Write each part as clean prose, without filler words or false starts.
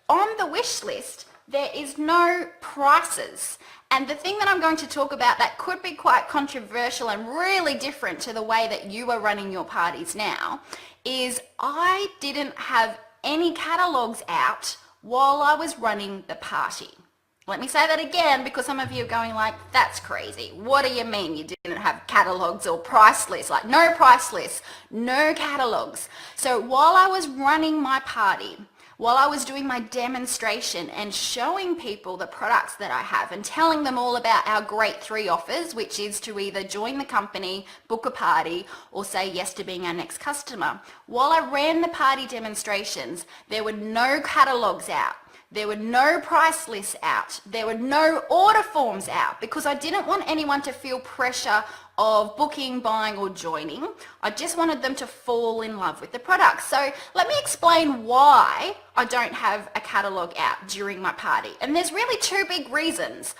on the wish list, there is no prices. And the thing that I'm going to talk about that could be quite controversial and really different to the way that you are running your parties now is I didn't have any catalogues out while I was running the party. Let me say that again because some of you are going like, that's crazy. What do you mean you didn't have catalogues or price lists? Like no price lists, no catalogues. So while I was running my party, while I was doing my demonstration and showing people the products that I have and telling them all about our great 3 offers, which is to either join the company, book a party, or say yes to being our next customer. While I ran the party demonstrations, there were no catalogues out. There were no price lists out. There were no order forms out because I didn't want anyone to feel pressure of booking, buying or joining. I just wanted them to fall in love with the product. So let me explain why I don't have a catalogue out during my party. And there's really 2 big reasons.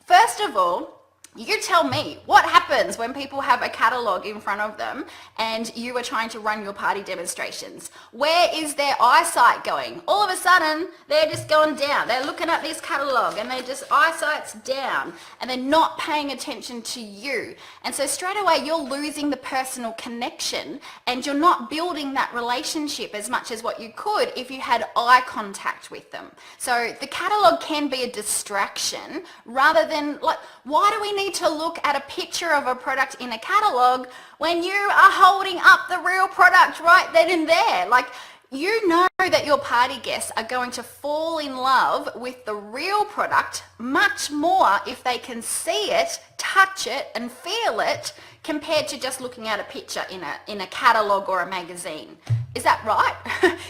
First of all, you tell me what happens when people have a catalogue in front of them and you are trying to run your party demonstrations. Where is their eyesight going? All of a sudden, they're just going down. They're looking at this catalogue and they just eyesight's down and they're not paying attention to you. And so straight away, you're losing the personal connection and you're not building that relationship as much as what you could if you had eye contact with them. So the catalogue can be a distraction rather than like, why do we need to look at a picture of a product in a catalogue when you are holding up the real product right then and there? Like, you know that your party guests are going to fall in love with the real product much more if they can see it, touch it and feel it compared to just looking at a picture in a catalogue or a magazine. Is that right?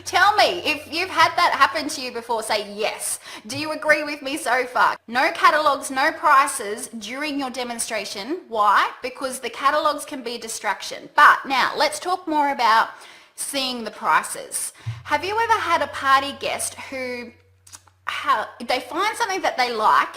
Tell me, if you've had that happen to you before, say yes. Do you agree with me so far? No catalogues, no prices during your demonstration. Why? Because the catalogues can be a distraction. But now let's talk more about seeing the prices. Have you ever had a party guest who they find something that they like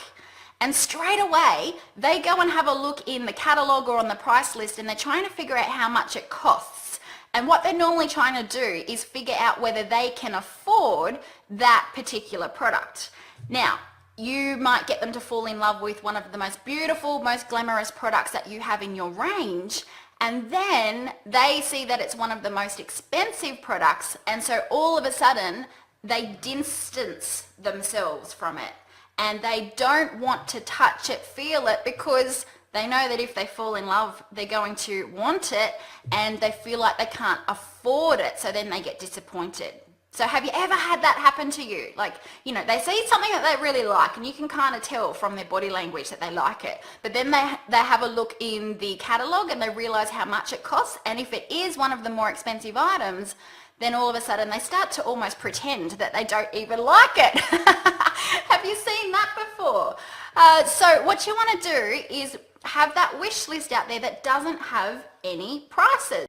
and straight away they go and have a look in the catalogue or on the price list and they're trying to figure out how much it costs? And what they're normally trying to do is figure out whether they can afford that particular product. Now, you might get them to fall in love with one of the most beautiful, most glamorous products that you have in your range, and then they see that it's one of the most expensive products, and so all of a sudden they distance themselves from it and they don't want to touch it, feel it, because they know that if they fall in love, they're going to want it and they feel like they can't afford it, so then they get disappointed. So have you ever had that happen to you? Like, you know, they see something that they really like and you can kind of tell from their body language that they like it. But then they have a look in the catalogue and they realize how much it costs. And if it is one of the more expensive items, then all of a sudden they start to almost pretend that they don't even like it. Have you seen that before? So what you want to do is have that wish list out there that doesn't have any prices.